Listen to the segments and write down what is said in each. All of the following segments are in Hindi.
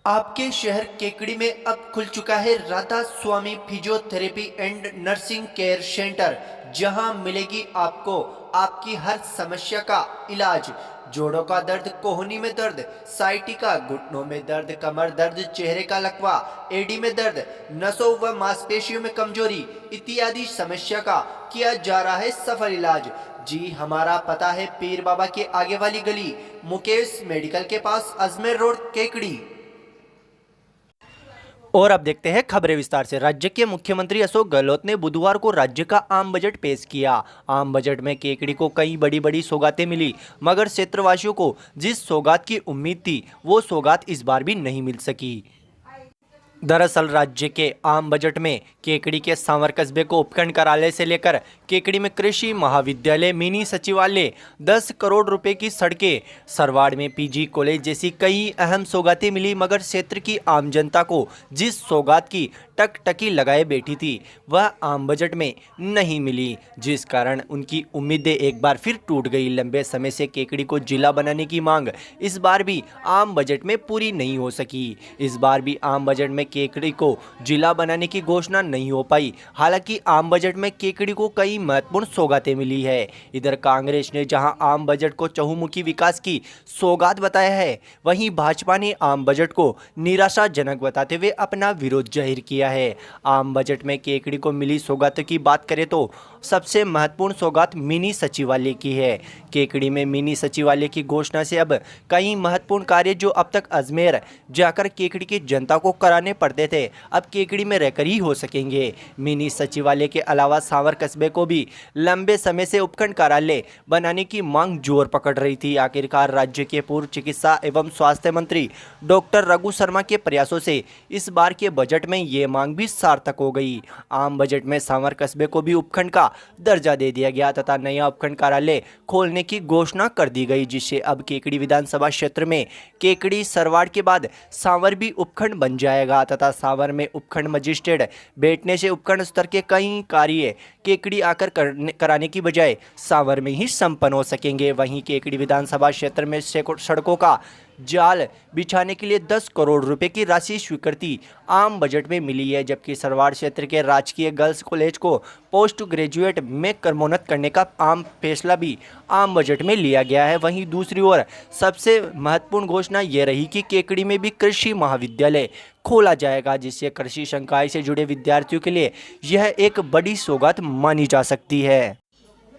आपके शहर केकड़ी में अब खुल चुका है Radha Swami physiotherapy and nursing care centre, जहां मिलेगी आपको आपकी हर समस्या का इलाज। जोड़ों का दर्द, कोहनी में दर्द, साइटिका, घुटनों में दर्द, कमर दर्द, चेहरे का लकवा, एडी में दर्द, नसों व मांसपेशियों में कमजोरी इत्यादि समस्या का किया जा रहा है सफल इलाज। जी, हमारा पता है पीर बाबा के आगे वाली गली, मुकेश मेडिकल के पास, अजमेर रोड, केकड़ी। और अब देखते हैं खबरें विस्तार से। राज्य के मुख्यमंत्री अशोक गहलोत ने बुधवार को राज्य का आम बजट पेश किया। आम बजट में केकड़ी को कई बड़ी बड़ी सौगातें मिली, मगर क्षेत्रवासियों को जिस सौगात की उम्मीद थी वो सौगात इस बार भी नहीं मिल सकी। दरअसल राज्य के आम बजट में केकड़ी के सांवर कस्बे को उपखंड कार्यालय से लेकर केकड़ी में कृषि महाविद्यालय, मिनी सचिवालय, 10 करोड़ रुपए की सड़कें, सरवाड़ में पीजी कॉलेज जैसी कई अहम सौगातें मिली, मगर क्षेत्र की आम जनता को जिस सौगात की टकटकी लगाए बैठी थी वह आम बजट में नहीं मिली, जिस कारण उनकी उम्मीदें एक बार फिर टूट गई। लंबे समय से केकड़ी को जिला बनाने की मांग इस बार भी आम बजट में पूरी नहीं हो सकी। इस बार भी आम बजट में केकड़ी को जिला बनाने की घोषणा नहीं हो पाई। हालांकि आम बजट में केकड़ी को कई महत्वपूर्ण सौगातें मिली है। इधर कांग्रेस ने जहां आम बजट को चहुमुखी विकास की सौगात बताया है, वहीं भाजपा ने आम बजट को निराशाजनक बताते हुए अपना विरोध जाहिर किया है। आम बजट में केकड़ी को मिली सौगातों की बात करें तो सबसे महत्वपूर्ण सौगात मिनी सचिवालय की है। केकड़ी में मिनी सचिवालय की घोषणा से अब कई महत्वपूर्ण कार्य जो अब तक अजमेर जाकर केकड़ी की जनता को कराने पड़ते थे, अब केकड़ी में रहकर ही हो सकेंगे। मिनी सचिवालय के अलावा सांवर कस्बे को भी लंबे समय से उपखंड कार्यालय बनाने की मांग जोर पकड़ रही थी। आखिरकार राज्य के पूर्व चिकित्सा एवं स्वास्थ्य मंत्री डॉक्टर रघु शर्मा के प्रयासों से इस बार के बजट में ये मांग भी सार्थक हो गई। आम बजट में सांवर कस्बे को भी उपखंड का दर्जा दे दिया गया तथा नया उपखंड कार्यालय खोलने की घोषणा कर दी गई, जिससे अब केकड़ी विधानसभा क्षेत्र में केकड़ी, सरवाड़ के बाद सांवर भी उपखंड बन जाएगा तथा सांवर में उपखंड मजिस्ट्रेट बैठने से उपखंड स्तर के कई कार्य केकड़ी आकर कराने की बजाय सांवर में ही संपन्न हो सकेंगे। वहीं केकड़ी विधानसभा क्षेत्र में सड़कों का जाल बिछाने के लिए 10 करोड़ रुपए की राशि स्वीकृति आम बजट में मिली है, जबकि सरवाड़ क्षेत्र के राजकीय गर्ल्स कॉलेज को पोस्ट ग्रेजुएट में क्रमोन्नत करने का आम फैसला भी आम बजट में लिया गया है। वहीं दूसरी ओर सबसे महत्वपूर्ण घोषणा ये रही कि केकड़ी में भी कृषि महाविद्यालय खोला जाएगा, जिससे कृषि संकाय से जुड़े विद्यार्थियों के लिए यह एक बड़ी सौगात मानी जा सकती है।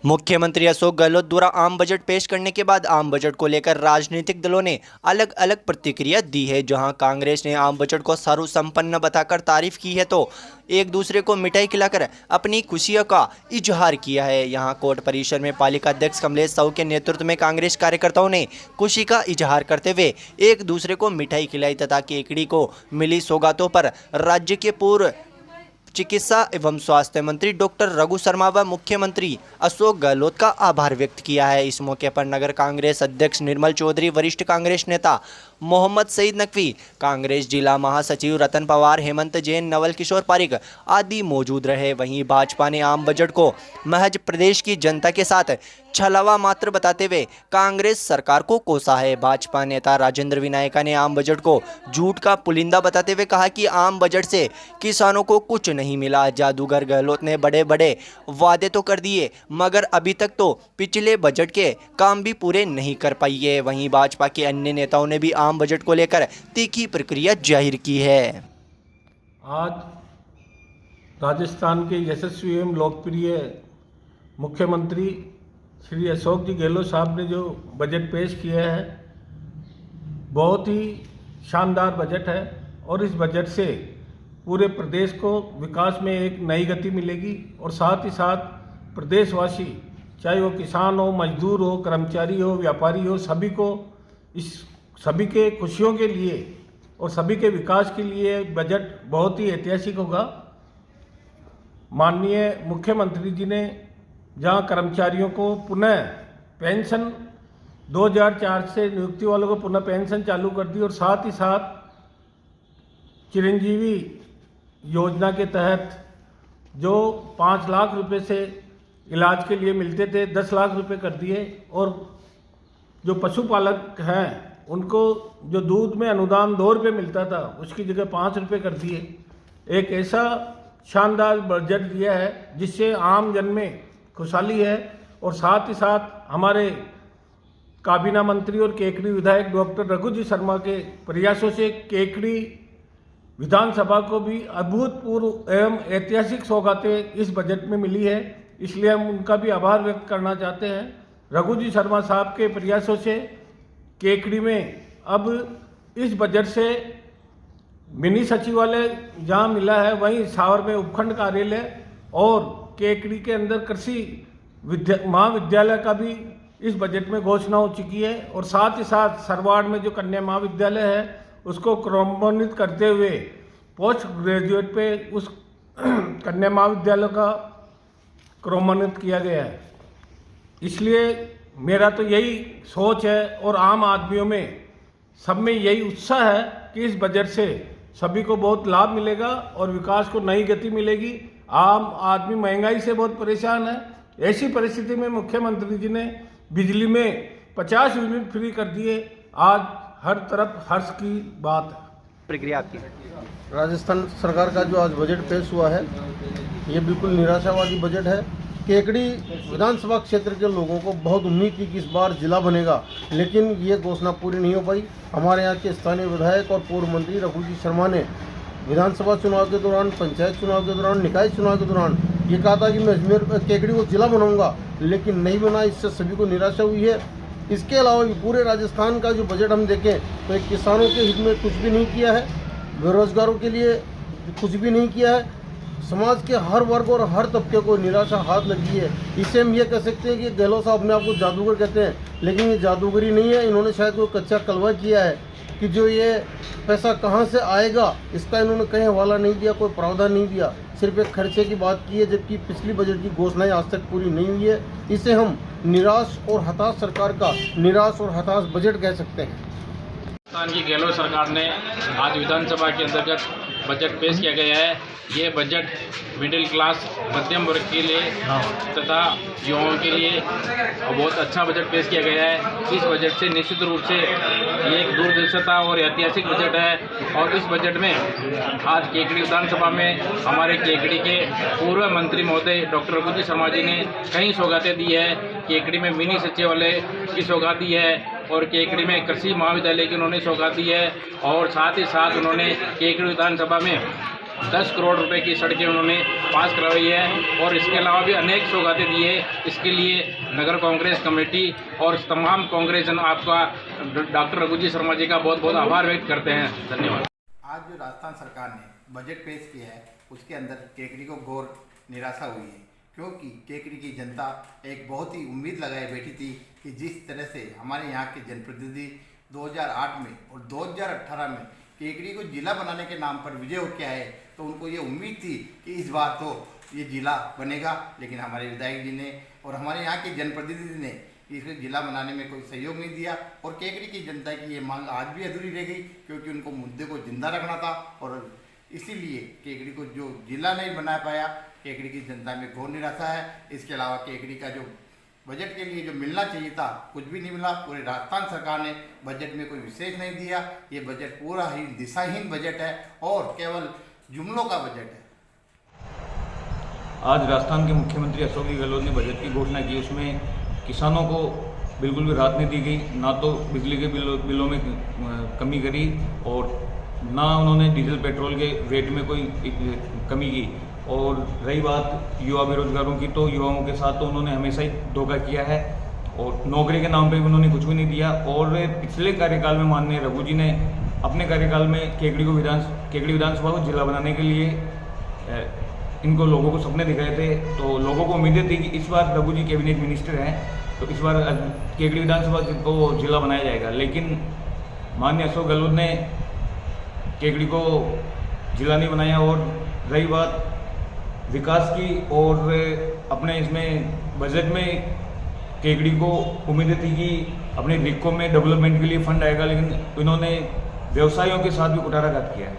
मुख्यमंत्री अशोक गहलोत द्वारा आम बजट पेश करने के बाद आम बजट को लेकर राजनीतिक दलों ने अलग अलग प्रतिक्रिया दी है। जहां कांग्रेस ने आम बजट को सर्वसंपन्न बताकर तारीफ की है, तो एक दूसरे को मिठाई खिलाकर अपनी खुशियों का इजहार किया है। यहां कोर्ट परिसर में पालिका अध्यक्ष कमलेश साहू के नेतृत्व में कांग्रेस कार्यकर्ताओं ने खुशी का इजहार करते हुए एक दूसरे को मिठाई खिलाई तथा केकड़ी को मिली सौगातों पर राज्य के पूर्व चिकित्सा एवं स्वास्थ्य मंत्री डॉक्टर रघु शर्मा व मुख्यमंत्री अशोक गहलोत का आभार व्यक्त किया है। इस मौके पर नगर कांग्रेस अध्यक्ष निर्मल चौधरी, वरिष्ठ कांग्रेस नेता मोहम्मद सईद नकवी, कांग्रेस जिला महासचिव रतन पवार, हेमंत जैन, नवल किशोर पारिक आदि मौजूद रहे। वहीं भाजपा ने आम बजट को महज प्रदेश की जनता के साथ छलावा मात्र बताते हुए कांग्रेस सरकार को कोसा है। भाजपा नेता राजेंद्र विनायका ने आम बजट को झूठ का पुलिंदा बताते हुए कहा कि आम बजट से किसानों को कुछ नहीं मिला। जादूगर गहलोत ने बड़े बड़े वादे तो कर दिए, मगर अभी तक तो पिछले बजट के काम भी पूरे नहीं कर पाई है। वहीं भाजपा के अन्य नेताओं ने भी आम बजट को लेकर तीखी प्रक्रिया जाहिर की है। आज राजस्थान के यशस्वी एवं लोकप्रिय मुख्यमंत्री श्री अशोक जी गहलोत साहब ने जो बजट पेश किया है, बहुत ही शानदार बजट है और इस बजट से पूरे प्रदेश को विकास में एक नई गति मिलेगी और साथ ही साथ प्रदेशवासी, चाहे वो किसान हो, मजदूर हो, कर्मचारी हो, व्यापारी हो, सभी के खुशियों के लिए और सभी के विकास के लिए बजट बहुत ही ऐतिहासिक होगा। माननीय मुख्यमंत्री जी ने जहां कर्मचारियों को पुनः पेंशन 2004 से नियुक्ति वालों को पुनः पेंशन चालू कर दी और साथ ही साथ चिरंजीवी योजना के तहत जो 5 लाख रुपए से इलाज के लिए मिलते थे 10 लाख रुपए कर दिए और जो पशुपालक हैं उनको जो दूध में अनुदान 2 रुपये मिलता था उसकी जगह 5 रुपये कर दिए। एक ऐसा शानदार बजट दिया है जिससे आम जन में खुशहाली है। और साथ ही साथ हमारे काबीना मंत्री और केकड़ी विधायक डॉक्टर रघु जी शर्मा के प्रयासों से केकड़ी विधानसभा को भी अभूतपूर्व एवं ऐतिहासिक सौगातें इस बजट में मिली है, इसलिए हम उनका भी आभार व्यक्त करना चाहते हैं। रघु जी शर्मा साहब के प्रयासों से केकड़ी में अब इस बजट से मिनी सचिवालय जहाँ मिला है वहीं सावर में उपखंड कार्यालय और केकड़ी के अंदर कृषि महाविद्यालय का भी इस बजट में घोषणा हो चुकी है। और साथ ही साथ सरवाड़ में जो कन्या महाविद्यालय है उसको क्रमोन्नत करते हुए पोस्ट ग्रेजुएट पे उस कन्या महाविद्यालय का क्रमोन्नत किया गया है। इसलिए मेरा तो यही सोच है और आम आदमियों में सब में यही उत्साह है कि इस बजट से सभी को बहुत लाभ मिलेगा और विकास को नई गति मिलेगी। आम आदमी महंगाई से बहुत परेशान है। ऐसी परिस्थिति में मुख्यमंत्री जी ने बिजली में 50 यूनिट फ्री कर दिए। आज हर तरफ हर्ष की बात है। प्रक्रिया आपकी। राजस्थान सरकार का जो आज बजट पेश हुआ है ये बिल्कुल निराशावादी बजट है। केकड़ी विधानसभा क्षेत्र के लोगों को बहुत उम्मीद थी कि इस बार जिला बनेगा, लेकिन ये घोषणा पूरी नहीं हो पाई। हमारे यहाँ के स्थानीय विधायक और पूर्व मंत्री रघु जी शर्मा ने विधानसभा चुनाव के दौरान, पंचायत चुनाव के दौरान, निकाय चुनाव के दौरान ये कहा था कि मैं अजमेर केकड़ी को जिला बनाऊंगा, लेकिन नहीं बना। इससे सभी को निराशा हुई है। इसके अलावा भी पूरे राजस्थान का जो बजट हम देखें तो एक किसानों के हित में कुछ भी नहीं किया है, बेरोजगारों के लिए कुछ भी नहीं किया है। समाज के हर वर्ग और हर तबके को निराशा हाथ लगी है। इसे हम ये कह सकते हैं कि गहलोत साहब अपने आप को जादूगर कहते हैं, लेकिन ये जादूगरी नहीं है। इन्होंने शायद कोई कच्चा कलवा किया है कि जो ये पैसा कहाँ से आएगा इसका इन्होंने कहीं हवाला नहीं दिया, कोई प्रावधान नहीं दिया। सिर्फ एक खर्चे की बात की है, जबकि पिछली बजट की घोषणाएं आज तक पूरी नहीं हुई है। इसे हम निराश और हताश सरकार का निराश और हताश बजट कह सकते हैं। राजस्थान की गहलोत सरकार ने आज विधानसभा के अंतर्गत बजट पेश किया गया है। ये बजट मिडिल क्लास मध्यम वर्ग के लिए तथा युवाओं के लिए बहुत अच्छा बजट पेश किया गया है। इस बजट से निश्चित रूप से ये एक दूरदर्शिता और ऐतिहासिक बजट है। और इस बजट में आज केकड़ी विधानसभा में हमारे केकड़ी के पूर्व मंत्री महोदय डॉक्टर रघु जी शर्मा जी ने कई सौगातें दी है। केकड़ी में मिनी सचिवालय की सौगात दी है और केकड़ी में कृषि महाविद्यालय की उन्होंने सौगात दी है। और साथ ही साथ उन्होंने केकड़ी विधानसभा में 10 करोड़ रुपए की सड़कें उन्होंने पास करवाई है। और इसके अलावा भी अनेक सौगातें दी है। इसके लिए नगर कांग्रेस कमेटी और तमाम कांग्रेस जन आपका डॉक्टर रघु जी शर्मा जी का बहुत बहुत आभार व्यक्त करते हैं। धन्यवाद। आज जो राजस्थान सरकार ने बजट पेश किया है उसके अंदर केकड़ी को घोर निराशा हुई है, क्योंकि केकड़ी की जनता एक बहुत ही उम्मीद लगाए बैठी थी कि जिस तरह से हमारे यहाँ के जनप्रतिनिधि 2008 में और 2018 में केकड़ी को जिला बनाने के नाम पर विजय होकर आए, तो उनको ये उम्मीद थी कि इस बार तो ये जिला बनेगा। लेकिन हमारे विधायक जी ने और हमारे यहाँ के जनप्रतिनिधि ने इसको जिला बनाने में कोई सहयोग नहीं दिया। और केकड़ी की जनता की ये मांग आज भी अधूरी रह गई, क्योंकि उनको मुद्दे को जिंदा रखना था और इसीलिए केकड़ी को जो जिला नहीं बना पाया। केकड़ी की जनता में घोर निराशा है। इसके अलावा केकड़ी का जो बजट के लिए जो मिलना चाहिए था कुछ भी नहीं मिला। पूरे राजस्थान सरकार ने बजट में कोई विशेष नहीं दिया। ये बजट पूरा ही दिशाहीन बजट है और केवल जुमलों का बजट है। आज राजस्थान के मुख्यमंत्री अशोक गहलोत ने बजट की घोषणा की। उसमें किसानों को बिल्कुल भी राहत नहीं दी गई, ना तो बिजली के बिलों में कमी करी और ना उन्होंने डीजल पेट्रोल के रेट में कोई कमी की। और रही बात युवा बेरोजगारों की, तो युवाओं के साथ तो उन्होंने हमेशा ही धोखा किया है और नौकरी के नाम पे भी उन्होंने कुछ भी नहीं दिया। और पिछले कार्यकाल में माननीय रघु जी ने अपने कार्यकाल में केकड़ी विधानसभा को जिला बनाने के लिए इनको लोगों को सपने दिखाए थे। तो लोगों को उम्मीदें थी कि इस बार रघु जी कैबिनेट मिनिस्टर हैं तो इस बार केकड़ी विधानसभा को जिला बनाया जाएगा। लेकिन माननीय अशोक गहलोत ने केकड़ी को जिला नहीं बनाया। और रही बात विकास की, और अपने इसमें बजट में केकड़ी को उम्मीदें थी कि अपने रिको में डेवलपमेंट के लिए फंड आएगा, लेकिन इन्होंने व्यवसायियों के साथ भी कुठाराघात किया है।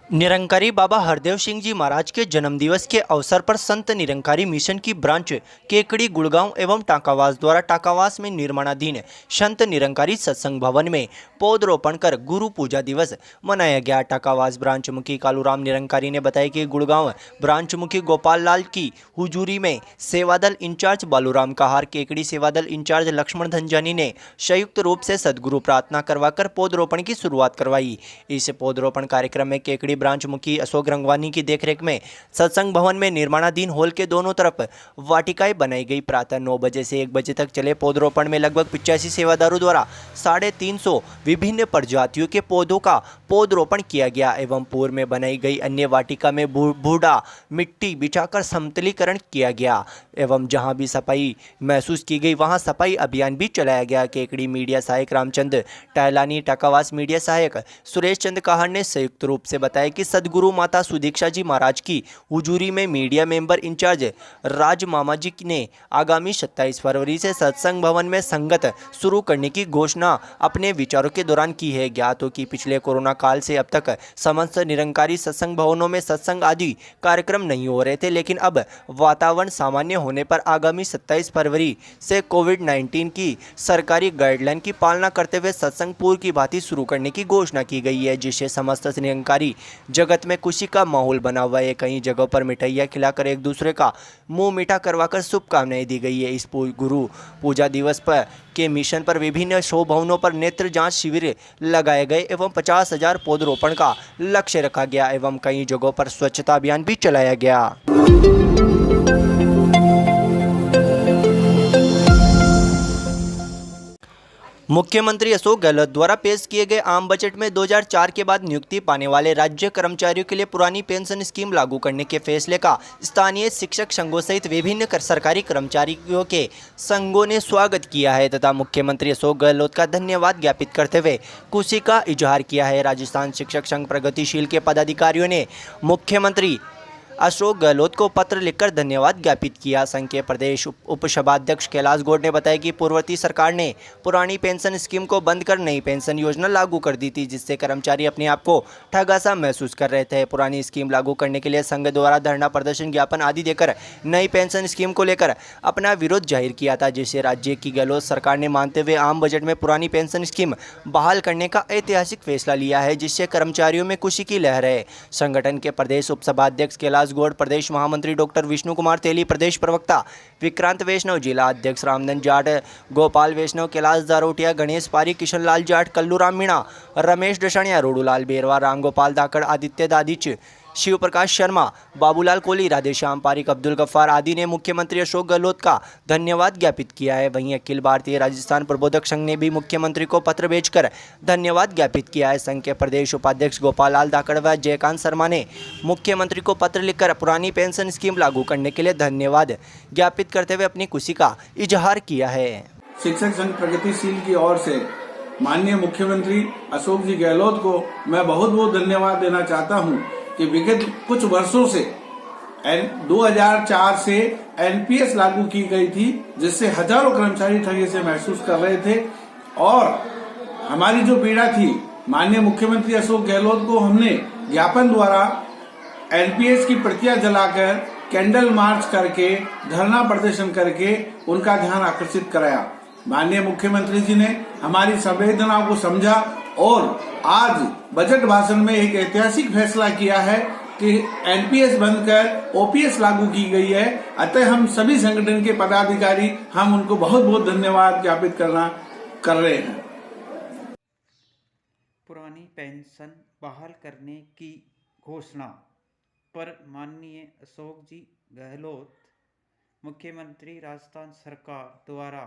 निरंकारी बाबा हरदेव सिंह जी महाराज के जन्मदिवस के अवसर पर संत निरंकारी मिशन की ब्रांच केकड़ी गुड़गांव एवं टाकावास द्वारा टाकावास में निर्माणाधीन संत निरंकारी सत्संग भवन में पौधरोपण कर गुरु पूजा दिवस मनाया गया। टाकावास ब्रांच मुखी कालूराम निरंकारी ने बताया कि गुड़गांव ब्रांच मुखी गोपाल लाल की हुजूरी में सेवादल इंचार्ज बालूराम कहार, केकड़ी सेवादल इंचार्ज लक्ष्मण धनजानी ने संयुक्त रूप से सदगुरु प्रार्थना करवाकर पौधरोपण की शुरुआत करवाई। इस पौधरोपण कार्यक्रम में केकड़ी ब्रांच मुखी अशोक रंगवानी की देखरेख में सत्संग भवन में निर्माणाधीन हॉल के दोनों तरफ वाटिकाएं बनाई गई। प्रातः 9 बजे से 1 बजे तक चले पौधरोपण में लगभग 85 सेवादारों द्वारा 350 विभिन्न प्रजातियों के पौधों का पौधरोपण किया गया एवं पूर्व में बनाई गई अन्य वाटिका में बूढ़ा मिट्टी बिछाकर समतलीकरण किया गया एवं जहां भी सफाई महसूस की गई वहां सफाई अभियान भी चलाया गया। केकड़ी मीडिया सहायक रामचंद टहलानी, टाकावास मीडिया सहायक सुरेश चंद कहार ने संयुक्त रूप से बताया कि सदगुरु माता सुदीक्षा जी महाराज की हुजूरी में मीडिया मेंबर इंचार्ज राज मामा जी ने आगामी 27 फरवरी से सत्संग भवन में संगत शुरू करने की घोषणा अपने विचारों के दौरान की है। ज्ञात हो कि पिछले कोरोना काल से अब तक समस्त निरंकारी सत्संग भवनों में सत्संग आदि कार्यक्रम नहीं हो रहे थे, लेकिन अब वातावरण सामान्य होने पर आगामी 27 फरवरी से कोविड-19 की सरकारी गाइडलाइन की पालना करते हुए सत्संग पूर्व की भांति शुरू करने की घोषणा की गई है, जिससे समस्त निरंकारी जगत में खुशी का माहौल बना हुआ है। कई जगहों पर मिठाइयाँ खिलाकर एक दूसरे का मुंह मीठा करवाकर शुभकामनाएं दी गई है। इस गुरु पूजा दिवस पर के मिशन पर विभिन्न शो भवनों पर नेत्र जांच शिविर लगाए गए एवं 50,000 पौधरोपण का लक्ष्य रखा गया एवं कई जगहों पर स्वच्छता अभियान भी चलाया गया। मुख्यमंत्री अशोक गहलोत द्वारा पेश किए गए आम बजट में 2004 के बाद नियुक्ति पाने वाले राज्य कर्मचारियों के लिए पुरानी पेंशन स्कीम लागू करने के फैसले का स्थानीय शिक्षक संघों सहित विभिन्न सरकारी कर्मचारियों के संघों ने स्वागत किया है तथा मुख्यमंत्री अशोक गहलोत का धन्यवाद ज्ञापित करते हुए खुशी का इजहार किया है। राजस्थान शिक्षक संघ प्रगतिशील के पदाधिकारियों ने मुख्यमंत्री अशोक गहलोत को पत्र लिखकर धन्यवाद ज्ञापित किया। संघ के प्रदेश उप सभाध्यक्ष कैलाश गौड़ ने बताया कि पूर्ववर्ती सरकार ने पुरानी पेंशन स्कीम को बंद कर नई पेंशन योजना लागू कर दी थी, जिससे कर्मचारी अपने आप को ठगा सा महसूस कर रहे थे। पुरानी स्कीम लागू करने के लिए संघ द्वारा धरना प्रदर्शन ज्ञापन आदि देकर नई पेंशन स्कीम को लेकर अपना विरोध जाहिर किया था, जिसे राज्य की गहलोत सरकार ने मानते हुए आम बजट में पुरानी पेंशन स्कीम बहाल करने का ऐतिहासिक फैसला लिया है, जिससे कर्मचारियों में खुशी की लहर है। संगठन के प्रदेश उप सभाध्यक्ष कैलाश गौड़, प्रदेश महामंत्री डॉक्टर विष्णु कुमार तेली, प्रदेश प्रवक्ता विक्रांत वैष्णव, जिला अध्यक्ष रामधन जाट, गोपाल वैष्णव, कैलाश दारोटिया, गणेश पारी, किशन लाल जाट, कल्लूराम मीणा, रमेश डसणिया, रोडूलाल बेरवा, रामगोपाल धाकड़, आदित्य दादिच, शिव प्रकाश शर्मा, बाबूलाल कोहली, राधेश्याम पारिक, अब्दुल गफ्फार आदि ने मुख्यमंत्री अशोक गहलोत का धन्यवाद ज्ञापित किया है। वहीं अखिल भारतीय राजस्थान प्रबोधक संघ ने भी मुख्यमंत्री को पत्र भेजकर धन्यवाद ज्ञापित किया है। संघ के प्रदेश उपाध्यक्ष गोपाल लाल धाकड़ व जयकांत शर्मा ने मुख्यमंत्री को पत्र लिखकर पुरानी पेंशन स्कीम लागू करने के लिए धन्यवाद ज्ञापित करते हुए अपनी खुशी का इजहार किया है। शिक्षक संघ प्रगतिशील की ओर से माननीय मुख्यमंत्री अशोक जी गहलोत को मैं बहुत बहुत धन्यवाद देना चाहता हूं कि विगत कुछ वर्षों से 2004 से एनपीएस लागू की गई थी, जिससे हजारों कर्मचारी ठगी से महसूस कर रहे थे और हमारी जो पीड़ा थी, माननीय मुख्यमंत्री अशोक गहलोत को हमने ज्ञापन द्वारा एनपीएस की प्रतियां जलाकर, कैंडल मार्च करके, धरना प्रदर्शन करके उनका ध्यान आकर्षित कराया। माननीय मुख्यमंत्री जी ने हमारी संवेदनाओं को समझा और आज बजट भाषण में एक ऐतिहासिक फैसला किया है कि एनपीएस बंद कर ओपीएस लागू की गई है। अतः हम सभी संगठन के पदाधिकारी हम उनको बहुत बहुत धन्यवाद ज्ञापित कर रहे हैं। पुरानी पेंशन बहाल करने की घोषणा पर माननीय अशोक जी गहलोत मुख्यमंत्री राजस्थान सरकार द्वारा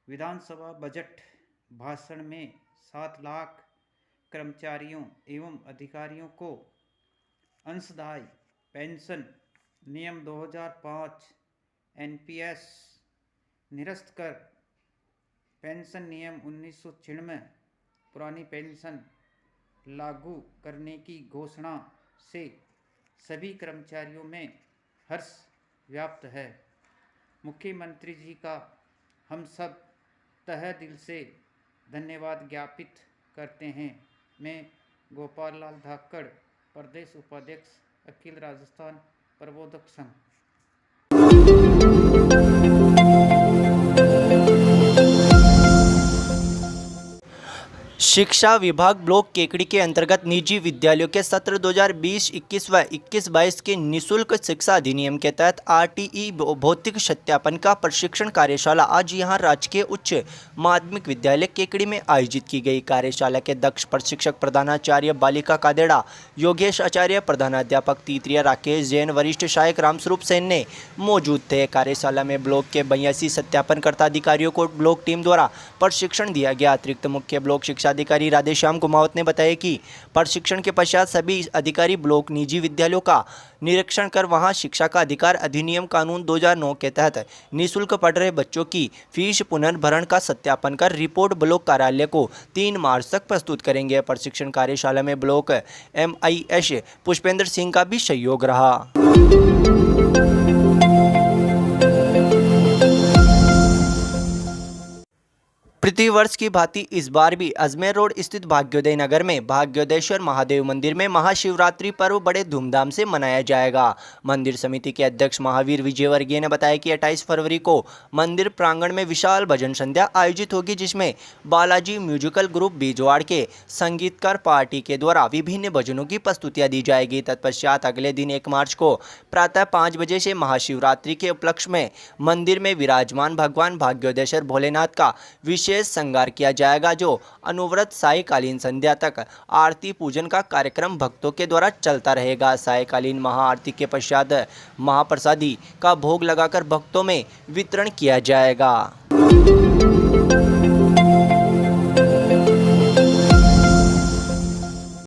विधानसभा बजट भाषण में 7 लाख कर्मचारियों एवं अधिकारियों को अंशदायी पेंशन नियम 2005 एनपीएस निरस्त कर पेंशन नियम 1996 पुरानी पेंशन लागू करने की घोषणा से सभी कर्मचारियों में हर्ष व्याप्त है। मुख्यमंत्री जी का हम सब तहे दिल से धन्यवाद ज्ञापित करते हैं। मैं गोपाल लाल धाकड़ प्रदेश उपाध्यक्ष अखिल राजस्थान प्रबोधक संघ। शिक्षा विभाग ब्लॉक केकड़ी के अंतर्गत निजी विद्यालयों के सत्र 2020-21 व 21-22 के निःशुल्क शिक्षा अधिनियम के तहत आरटीई भौतिक सत्यापन का प्रशिक्षण कार्यशाला आज यहां राजकीय उच्च माध्यमिक विद्यालय केकड़ी में आयोजित की गई। कार्यशाला के दक्ष प्रशिक्षक प्रधानाचार्य बालिका कादेड़ा योगेश आचार्य, प्रधानाध्यापक तीतरिया राकेश जैन, वरिष्ठ सहायक रामस्वरूप सेन ने मौजूद थे। कार्यशाला में ब्लॉक के 82 सत्यापनकर्ता अधिकारियों को ब्लॉक टीम द्वारा प्रशिक्षण दिया गया। अतिरिक्त मुख्य ब्लॉक शिक्षा अधिकारी राधेश्याम कुमावत ने बताया कि प्रशिक्षण के पश्चात सभी अधिकारी ब्लॉक निजी विद्यालयों का निरीक्षण कर वहां शिक्षा का अधिकार अधिनियम कानून 2009 के तहत निःशुल्क पढ़ रहे बच्चों की फीस पुनर्भरण का सत्यापन कर रिपोर्ट ब्लॉक कार्यालय को 3 मार्च तक प्रस्तुत करेंगे। प्रशिक्षण कार्यशाला में ब्लॉक MIS पुष्पेंद्र सिंह का भी सहयोग रहा। प्रतिवर्ष की भांति इस बार भी अजमेर रोड स्थित भाग्योदय नगर में भाग्योदयेश्वर महादेव मंदिर में महाशिवरात्रि पर्व बड़े धूमधाम से मनाया जाएगा। मंदिर समिति के अध्यक्ष महावीर विजयवर्गीय ने बताया कि 28 फरवरी को मंदिर प्रांगण में विशाल भजन संध्या आयोजित होगी, जिसमें बालाजी म्यूजिकल ग्रुप बीजवाड़ के संगीतकार पार्टी के द्वारा विभिन्न भजनों की प्रस्तुतियां दी जाएगी। तत्पश्चात अगले दिन 1 मार्च को प्रातः 5 बजे से महाशिवरात्रि के उपलक्ष्य में मंदिर में विराजमान भगवान भाग्योदयेश्वर भोलेनाथ का विशेष श्रृंगार किया जाएगा, जो अनुव्रत सायकालीन संध्या तक आरती पूजन का कार्यक्रम भक्तों के द्वारा चलता रहेगा। सायकालीन महाआरती के पश्चात महाप्रसादी का भोग लगाकर भक्तों में वितरण किया जाएगा।